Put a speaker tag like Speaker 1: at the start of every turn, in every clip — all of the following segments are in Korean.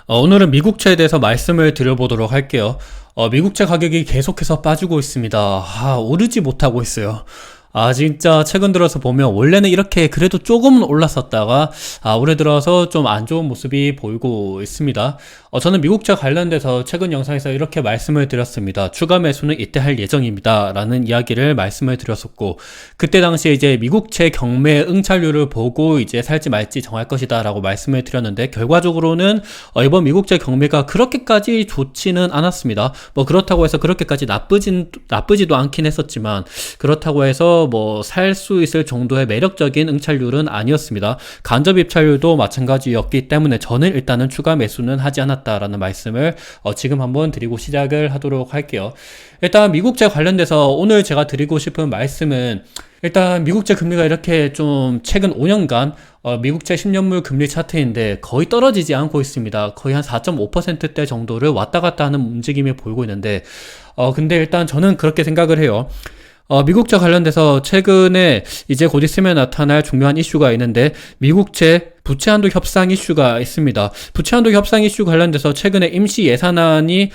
Speaker 1: 오늘은 미국채에 대해서 말씀을 드려보도록 할게요. 미국채 가격이 계속해서 빠지고 있습니다. 오르지 못하고 있어요. 진짜 최근 들어서 보면 원래는 이렇게 그래도 조금은 올랐었다가 올해 들어서 좀 안 좋은 모습이 보이고 있습니다. 저는 미국채 관련돼서 최근 영상에서 이렇게 말씀을 드렸습니다. 추가 매수는 이때 할 예정입니다 라는 이야기를 말씀을 드렸었고, 그때 당시에 이제 미국채 경매 응찰률을 보고 이제 살지 말지 정할 것이다 라고 말씀을 드렸는데, 결과적으로는 이번 미국채 경매가 그렇게까지 좋지는 않았습니다. 뭐 그렇다고 해서 그렇게까지 나쁘지도 않긴 했었지만, 그렇다고 해서 뭐 살 수 있을 정도의 매력적인 응찰률은 아니었습니다. 간접 입찰률도 마찬가지였기 때문에 저는 일단은 추가 매수는 하지 않았다라는 말씀을 지금 한번 드리고 시작을 하도록 할게요. 일단 미국채 관련돼서 오늘 제가 드리고 싶은 말씀은, 일단 미국채 금리가 이렇게 좀 최근 5년간 미국채 10년물 금리 차트인데 거의 떨어지지 않고 있습니다. 거의 한 4.5%대 정도를 왔다 갔다 하는 움직임이 보이고 있는데, 근데 일단 저는 그렇게 생각을 해요. 미국채 관련돼서 최근에 이제 곧 있으면 나타날 중요한 이슈가 있는데, 미국채 부채 한도 협상 이슈가 있습니다. 부채 한도 협상 이슈 관련돼서 최근에 임시 예산안이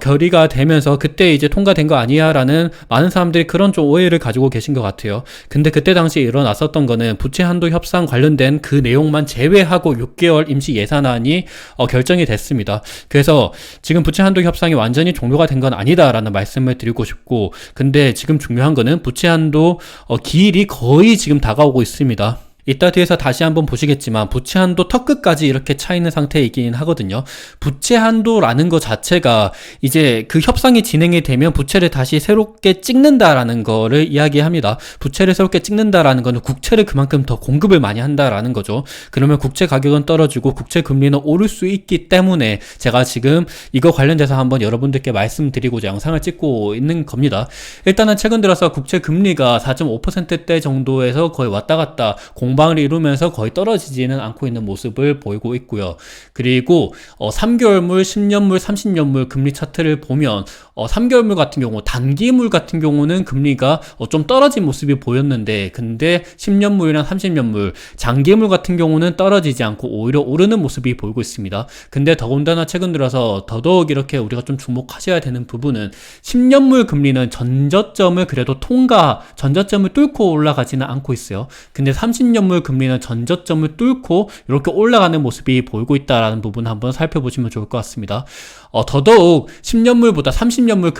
Speaker 1: 결의가 되면서 그때 이제 통과된 거 아니야 라는 많은 사람들이 그런 좀 오해를 가지고 계신 것 같아요. 근데 그때 당시에 일어났었던 거는 부채 한도 협상 관련된 그 내용만 제외하고 6개월 임시 예산안이 결정이 됐습니다. 그래서 지금 부채 한도 협상이 완전히 종료가 된 건 아니다 라는 말씀을 드리고 싶고, 근데 지금 중요한 거는 부채 한도 기일이 거의 지금 다가오고 있습니다. 이따 뒤에서 다시 한번 보시겠지만 부채 한도 턱끝까지 이렇게 차 있는 상태이긴 하거든요. 부채 한도라는 것 자체가 이제 그 협상이 진행이 되면 부채를 다시 새롭게 찍는다라는 거를 이야기합니다. 부채를 새롭게 찍는다라는 거는 국채를 그만큼 더 공급을 많이 한다라는 거죠. 그러면 국채 가격은 떨어지고 국채 금리는 오를 수 있기 때문에 제가 지금 이거 관련돼서 한번 여러분들께 말씀드리고자 영상을 찍고 있는 겁니다. 일단은 최근 들어서 국채 금리가 4.5%대 정도에서 거의 왔다 갔다 공방을 이루면서 거의 떨어지지는 않고 있는 모습을 보이고 있고요. 그리고 3개월물, 10년물, 30년물 금리 차트를 보면 3개월물 같은 경우, 단기물 같은 경우는 금리가 좀 떨어진 모습이 보였는데, 근데 10년물이랑 30년물, 장기물 같은 경우는 떨어지지 않고 오히려 오르는 모습이 보이고 있습니다. 근데 더군다나 최근 들어서 더더욱 이렇게 우리가 좀 주목하셔야 되는 부분은, 10년물 금리는 전저점을 그래도 전저점을 뚫고 올라가지는 않고 있어요. 근데 30년물 금리는 전저점을 뚫고 이렇게 올라가는 모습이 보이고 있다라는 부분 한번 살펴보시면 좋을 것 같습니다. 더더욱 10년물보다 30년물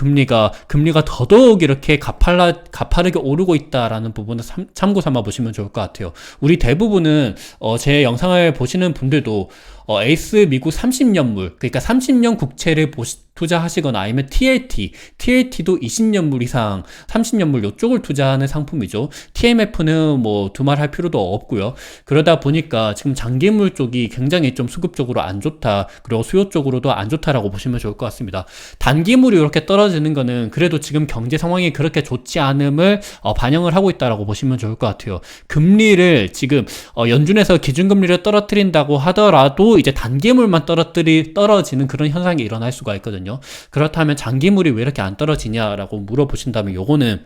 Speaker 1: 금리가 더더욱 이렇게 가파르게 오르고 있다라는 부분을 참고 삼아 보시면 좋을 것 같아요. 우리 대부분은 제 영상을 보시는 분들도 에이스 미국 30년물, 그러니까 30년 국채를 투자하시거나 아니면 TLT도 20년물 이상 30년물 이쪽을 투자하는 상품이죠. TMF는 뭐 두말할 필요도 없고요. 그러다 보니까 지금 장기물 쪽이 굉장히 좀 수급적으로 안 좋다, 그리고 수요 쪽으로도 안 좋다라고 보시면 좋을 것 같습니다. 단기물이 이렇게 떨어지는 거는 그래도 지금 경제 상황이 그렇게 좋지 않음을 반영을 하고 있다라고 보시면 좋을 것 같아요. 금리를 지금 연준에서 기준금리를 떨어뜨린다고 하더라도 이제 단기물만 떨어지는 그런 현상이 일어날 수가 있거든요. 그렇다면 장기물이 왜 이렇게 안 떨어지냐라고 물어보신다면, 요거는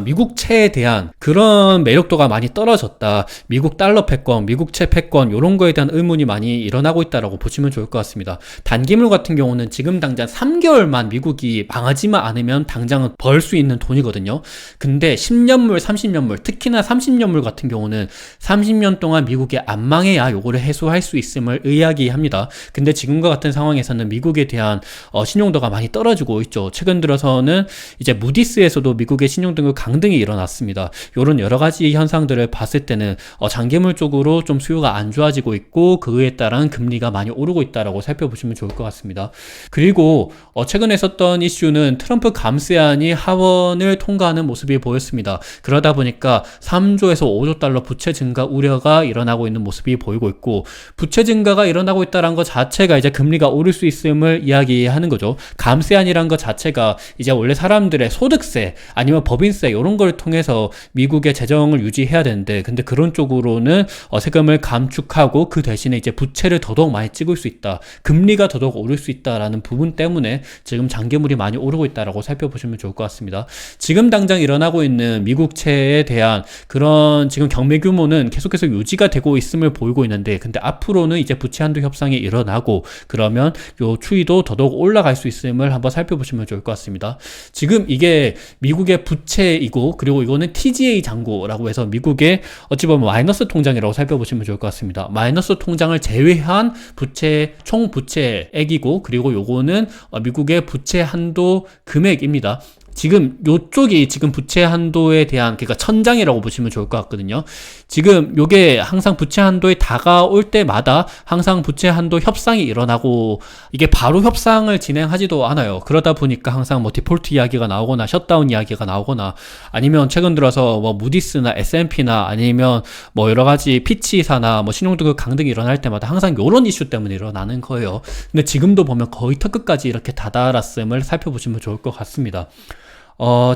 Speaker 1: 미국채에 대한 그런 매력도가 많이 떨어졌다, 미국 달러 패권, 미국채 패권, 이런 거에 대한 의문이 많이 일어나고 있다라고 보시면 좋을 것 같습니다. 단기물 같은 경우는 지금 당장 3개월만 미국이 망하지만 않으면 당장은 벌 수 있는 돈이거든요. 근데 10년물, 30년물, 특히나 30년물 같은 경우는 30년 동안 미국이 안 망해야 요거를 해소할 수 있음을 이야기합니다. 근데 지금과 같은 상황에서는 미국에 대한 신용도가 많이 떨어지고 있죠. 최근 들어서는 이제 무디스에서도 미국의 신용등급 강등이 일어났습니다. 이런 여러 가지 현상들을 봤을 때는 장기물 쪽으로 좀 수요가 안 좋아지고 있고, 그에 따른 금리가 많이 오르고 있다라고 살펴보시면 좋을 것 같습니다. 그리고 최근에 있었던 이슈는 트럼프 감세안이 하원을 통과하는 모습이 보였습니다. 그러다 보니까 3조에서 5조 달러 부채 증가 우려가 일어나고 있는 모습이 보이고 있고, 부채 증가가 일어나고 있다는 것 자체가 이제 금리가 오를 수 있음을 이야기하는 거죠. 감세안이란 것 자체가 이제 원래 사람들의 소득세 아니면 법인세 이런 걸 통해서 미국의 재정을 유지해야 되는데, 근데 그런 쪽으로는 세금을 감축하고 그 대신에 이제 부채를 더더욱 많이 찍을 수 있다, 금리가 더더욱 오를 수 있다라는 부분 때문에 지금 장기물이 많이 오르고 있다라고 살펴보시면 좋을 것 같습니다. 지금 당장 일어나고 있는 미국채에 대한 그런 지금 경매 규모는 계속해서 유지가 되고 있음을 보이고 있는데, 근데 앞으로는 이제 부채 한도 협상이 일어나고 그러면 요 추이도 더더욱 올라갈 수 있음을 한번 살펴보시면 좋을 것 같습니다. 지금 이게 미국의 부채이고, 그리고 이거는 TGA 잔고라고 해서 미국의 어찌 보면 마이너스 통장이라고 살펴보시면 좋을 것 같습니다. 마이너스 통장을 제외한 부채, 총 부채액이고, 그리고 요거는 미국의 부채 한도 금액입니다. 지금 요쪽이 지금 부채 한도에 대한, 그러니까 천장이라고 보시면 좋을 것 같거든요. 지금 요게 항상 부채 한도에 다가올 때마다 항상 부채 한도 협상이 일어나고, 이게 바로 협상을 진행하지도 않아요. 그러다 보니까 항상 뭐 디폴트 이야기가 나오거나 셧다운 이야기가 나오거나, 아니면 최근 들어서 뭐 무디스나 S&P나 아니면 뭐 여러 가지 피치사나 뭐 신용등급 강등이 일어날 때마다 항상 요런 이슈 때문에 일어나는 거예요. 근데 지금도 보면 거의 턱끝까지 이렇게 다다랐음을 살펴보시면 좋을 것 같습니다.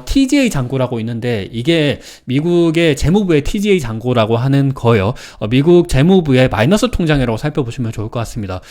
Speaker 1: TGA 잔고라고 있는데, 이게 미국의 재무부의 TGA 잔고라고 하는 거예요. 미국 재무부의 마이너스 통장이라고 살펴보시면 좋을 것 같습니다.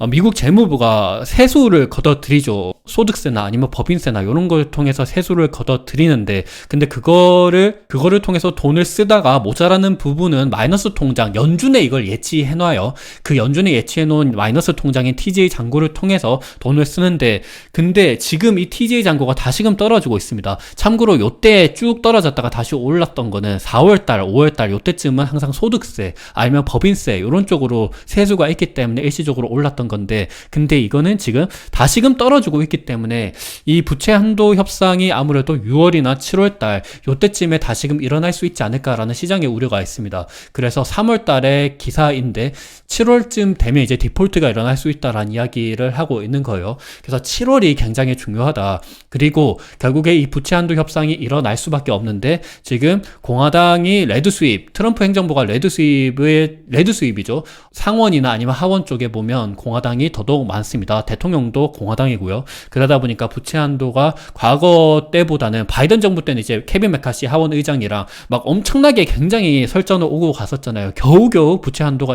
Speaker 1: 미국 재무부가 세수를 걷어들이죠. 소득세나 아니면 법인세나 이런 걸 통해서 세수를 걷어들이는데, 근데 그거를 통해서 돈을 쓰다가 모자라는 부분은 마이너스 통장, 연준에 이걸 예치해놔요. 그 연준에 예치해놓은 마이너스 통장인 TGA 잔고를 통해서 돈을 쓰는데, 근데 지금 이 TGA 잔고가 다시금 떨어지고 있습니다. 참고로 요때 쭉 떨어졌다가 다시 올랐던 거는 4월달, 5월달 요때쯤은 항상 소득세 아니면 법인세 이런 쪽으로 세수가 있기 때문에 일시적으로 올랐던 건데, 근데 이거는 지금 다시금 떨어지고 있기 때문에 이 부채 한도 협상이 아무래도 6월이나 7월달 요때쯤에 다시금 일어날 수 있지 않을까라는 시장의 우려가 있습니다. 그래서 3월달에 기사인데 7월쯤 되면 이제 디폴트가 일어날 수 있다라는 이야기를 하고 있는 거예요. 그래서 7월이 굉장히 중요하다. 그리고 결국에 이 부채 한도 협상이 일어날 수밖에 없는데, 지금 공화당이 레드 수입, 트럼프 행정부가 레드 수입이죠. 상원이나 아니면 하원 쪽에 보면 공화당이 더더욱 많습니다. 대통령도 공화당이고요. 그러다 보니까 부채 한도가 과거 때보다는, 바이든 정부 때는 이제 케빈 메카시 하원 의장이랑 막 엄청나게 굉장히 설전을 오고 갔었잖아요. 겨우겨우 부채 한도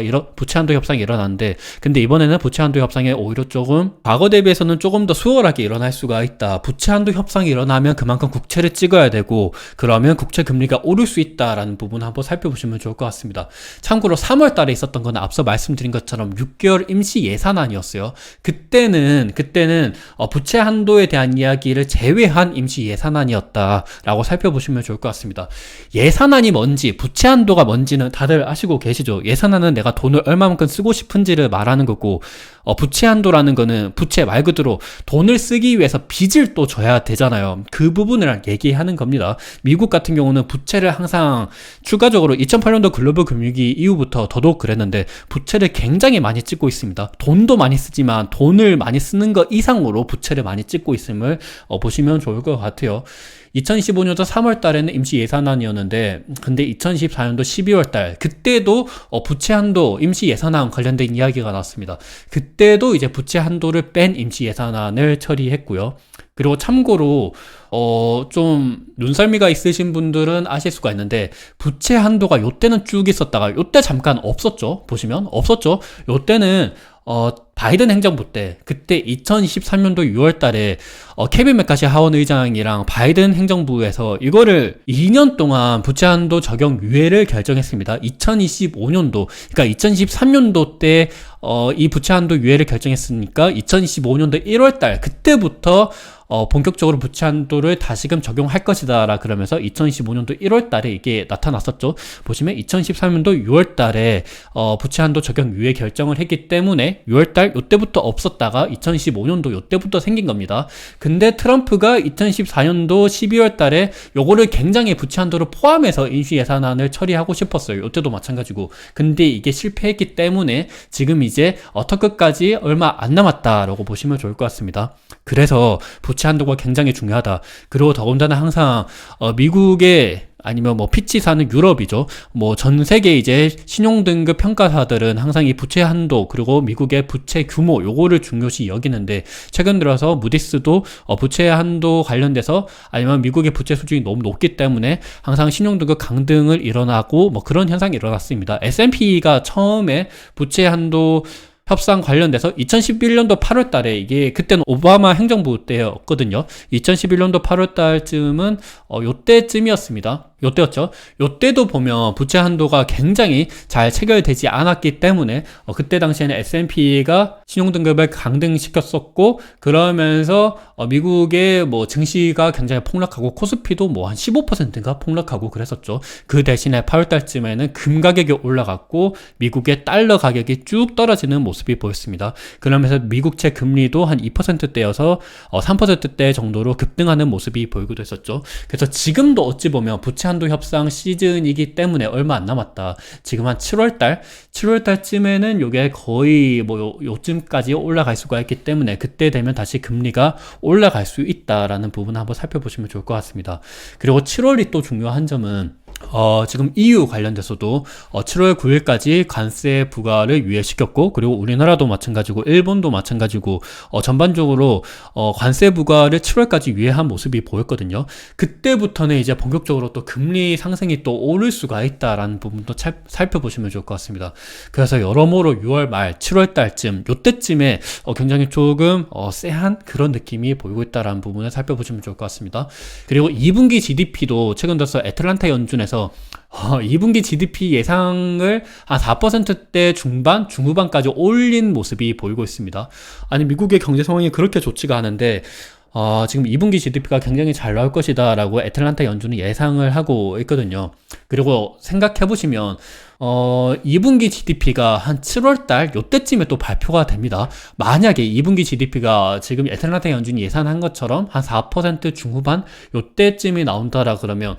Speaker 1: 협상이 일어났는데, 근데 이번에는 부채 한도 협상이 오히려 조금 과거 대비해서는 조금 더 수월하게 일어날 수가 있다. 부채 한도 협상이 일어나면 그만큼 국채를 찍어야 되고, 그러면 국채 금리가 오를 수 있다라는 부분을 한번 살펴보시면 좋을 것 같습니다. 참고로 3월 달에 있었던 건 앞서 말씀드린 것처럼 6개월 임시 예산안이었어요. 그때는 부채 한도에 대한 이야기를 제외한 임시 예산안이었다라고 살펴보시면 좋을 것 같습니다. 예산안이 뭔지, 부채 한도가 뭔지는 다들 아시고 계시죠? 예산안은 내가 돈을 얼마만큼 쓰고 싶은지를 말하는 거고, 부채 한도라는 거는 부채 말 그대로 돈을 쓰기 위해서 빚을 또 져야 되잖아요. 그 부분을 얘기하는 겁니다. 미국 같은 경우는 부채를 항상 추가적으로 2008년도 글로벌 금융위기 이후부터 더더욱 그랬는데, 부채를 굉장히 많이 찍고 있습니다. 돈도 많이 쓰지만 돈을 많이 쓰는 것 이상으로 부채를 많이 찍고 있음을 보시면 좋을 것 같아요. 2015년도 3월 달에는 임시 예산안이었는데, 근데 2014년도 12월 달 그때도 부채 한도 임시 예산안 관련된 이야기가 나왔습니다. 그때도 이제 부채 한도를 뺀 임시 예산안을 처리했고요. 그리고 참고로 좀 눈썰미가 있으신 분들은 아실 수가 있는데, 부채 한도가 요때는 쭉 있었다가 요때 잠깐 없었죠. 보시면 없었죠. 요때는 바이든 행정부 때, 그때 2023년도 6월 달에 케빈 메카시 하원 의장이랑 바이든 행정부에서 이거를 2년 동안 부채 한도 적용 유예를 결정했습니다. 2025년도, 그러니까 2023년도 때 이 부채 한도 유예를 결정했으니까 2025년도 1월 달 그때부터 본격적으로 부채 한도를 다시금 적용할 것이다 그러면서 2025년도 1월 달에 이게 나타났었죠. 보시면 2013년도 6월 달에 부채 한도 적용 유예 결정을 했기 때문에 6월 달 요때부터 없었다가 2015년도 요때부터 생긴 겁니다. 근데 트럼프가 2014년도 12월 달에 요거를 굉장히 부채 한도를 포함해서 임시 예산안을 처리하고 싶었어요. 요때도 마찬가지고. 근데 이게 실패했기 때문에 지금 이제 턱끝까지 얼마 안 남았다라고 보시면 좋을 것 같습니다. 그래서 부채 한도가 굉장히 중요하다. 그리고 더군다나 항상 미국의 아니면 뭐 피치 사는 유럽이죠. 뭐 전 세계 이제 신용등급 평가사들은 항상 이 부채 한도 그리고 미국의 부채 규모 요거를 중요시 여기는데 최근 들어서 무디스도 부채 한도 관련돼서 아니면 미국의 부채 수준이 너무 높기 때문에 항상 신용등급 강등을 일어나고 뭐 그런 현상이 일어났습니다. S&P가 처음에 부채 한도 협상 관련돼서 2011년도 8월 달에 이게 그때는 오바마 행정부 때였거든요. 2011년도 8월 달쯤은 요때쯤이었습니다. 요때였죠. 요때도 보면 부채 한도가 굉장히 잘 체결되지 않았기 때문에 그때 당시에는 S&P가 신용등급을 강등시켰었고 그러면서 미국의 뭐 증시가 굉장히 폭락하고 코스피도 뭐 한 15%인가 폭락하고 그랬었죠. 그 대신에 8월 달쯤에는 금 가격이 올라갔고 미국의 달러 가격이 쭉 떨어지는 모습이 보였습니다. 그러면서 미국채 금리도 한 2%대여서 3%대 정도로 급등하는 모습이 보이기도 했었죠. 그래서 지금도 어찌 보면 부채 한도 협상 시즌이기 때문에 얼마 안 남았다. 지금 한 7월달쯤에는 요게 거의 뭐 요쯤까지 올라갈 수가 있기 때문에 그때 되면 다시 금리가 올라갈 수 있다라는 부분 한번 살펴보시면 좋을 것 같습니다. 그리고 7월이 또 중요한 점은 지금 EU 관련돼서도 7월 9일까지 관세 부과를 유예시켰고 그리고 우리나라도 마찬가지고 일본도 마찬가지고 전반적으로 관세 부과를 7월까지 유예한 모습이 보였거든요. 그때부터는 이제 본격적으로 또 금리 상승이 또 오를 수가 있다라는 부분도 살펴보시면 좋을 것 같습니다. 그래서 여러모로 6월 말 7월 달쯤 요때쯤에 굉장히 조금 쎄한 그런 느낌이 보이고 있다라는 부분을 살펴보시면 좋을 것 같습니다. 그리고 2분기 GDP도 최근 들어서 애틀란타 연준에서 2분기 GDP 예상을 한 4%대 중반, 중후반까지 올린 모습이 보이고 있습니다. 아니 미국의 경제 상황이 그렇게 좋지가 않은데 지금 2분기 GDP가 굉장히 잘 나올 것이다 라고 애틀란타 연준은 예상을 하고 있거든요. 그리고 생각해보시면 2분기 GDP가 한 7월달 요때쯤에 또 발표가 됩니다. 만약에 2분기 GDP가 지금 애틀란타 연준이 예상한 것처럼 한 4% 중후반 요때쯤이 나온다라 그러면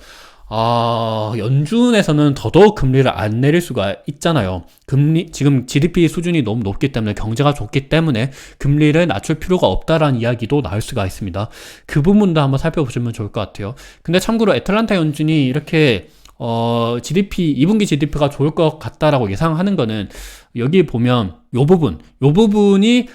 Speaker 1: 연준에서는 더더욱 금리를 안 내릴 수가 있잖아요. 지금 GDP 수준이 너무 높기 때문에 경제가 좋기 때문에 금리를 낮출 필요가 없다라는 이야기도 나올 수가 있습니다. 그 부분도 한번 살펴보시면 좋을 것 같아요. 근데 참고로 애틀란타 연준이 이렇게 GDP, 2분기 GDP가 좋을 것 같다라고 예상하는 거는 여기 보면 요 부분이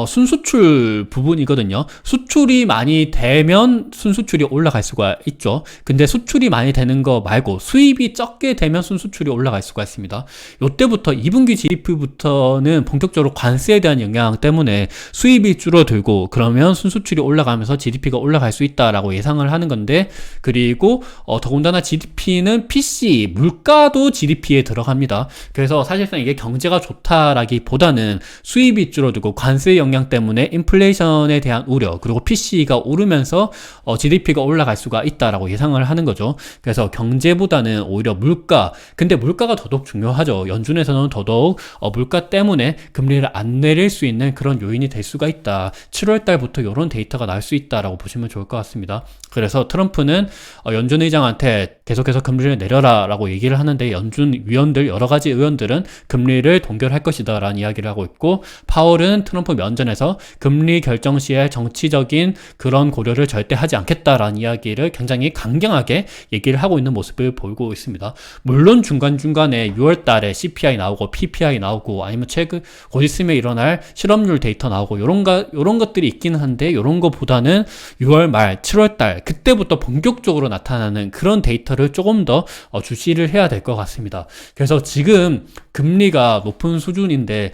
Speaker 1: 순수출 부분이거든요. 수출이 많이 되면 순수출이 올라갈 수가 있죠. 근데 수출이 많이 되는 거 말고 수입이 적게 되면 순수출이 올라갈 수가 있습니다. 요때부터 2분기 GDP부터는 본격적으로 관세에 대한 영향 때문에 수입이 줄어들고 그러면 순수출이 올라가면서 GDP가 올라갈 수 있다라고 예상을 하는 건데 그리고 더군다나 GDP는 PC, 물가도 GDP에 들어갑니다. 그래서 사실상 이게 경제가 좋다라기보다는 수입이 줄어들고 관세 영향 때문에 인플레이션에 대한 우려 그리고 PC가 오르면서 GDP가 올라갈 수가 있다라고 예상을 하는 거죠. 그래서 경제보다는 오히려 물가, 근데 물가가 더더욱 중요하죠. 연준에서는 더더욱 물가 때문에 금리를 안 내릴 수 있는 그런 요인이 될 수가 있다. 7월 달부터 이런 데이터가 나올 수 있다라고 보시면 좋을 것 같습니다. 그래서 트럼프는 연준 의장한테 계속해서 금리를 내려라 라고 얘기를 하는데 연준 위원들 여러 가지 의원들은 금리를 동결할 것이다 라는 이야기를 하고 있고 파월은 트럼프 면전에서 금리 결정 시에 정치적인 그런 고려를 절대 하지 않겠다라는 이야기를 굉장히 강경하게 얘기를 하고 있는 모습을 보이고 있습니다. 물론 중간중간에 6월 달에 CPI 나오고 PPI 나오고 아니면 최근 곧 있으면 일어날 실업률 데이터 나오고 요런 것들이 있기는 한데 요런 거보다는 6월 말 7월 달 그때부터 본격적으로 나타나는 그런 데이터를 조금 더 주시를 해야 될 것 같습니다. 그래서 지금 금리가 높은 수준인데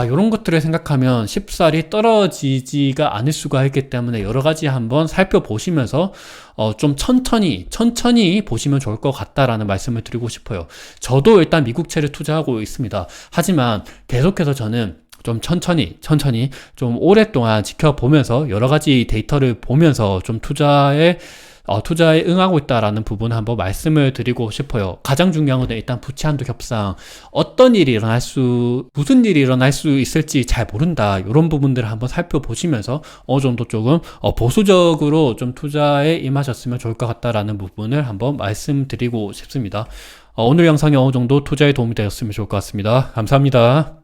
Speaker 1: 이런 것들을 생각하면 쉽사리 떨어지지가 않을 수가 있기 때문에 여러 가지 한번 살펴보시면서 좀 천천히 보시면 좋을 것 같다라는 말씀을 드리고 싶어요. 저도 일단 미국채를 투자하고 있습니다. 하지만 계속해서 저는 좀 천천히 좀 오랫동안 지켜보면서 여러 가지 데이터를 보면서 좀 투자에 응하고 있다라는 부분 한번 말씀을 드리고 싶어요. 가장 중요한 건 일단 부채 한도 협상 무슨 일이 일어날 수 있을지 잘 모른다. 이런 부분들을 한번 살펴보시면서 어느 정도 조금 보수적으로 좀 투자에 임하셨으면 좋을 것 같다라는 부분을 한번 말씀드리고 싶습니다. 오늘 영상이 어느 정도 투자에 도움이 되었으면 좋을 것 같습니다. 감사합니다.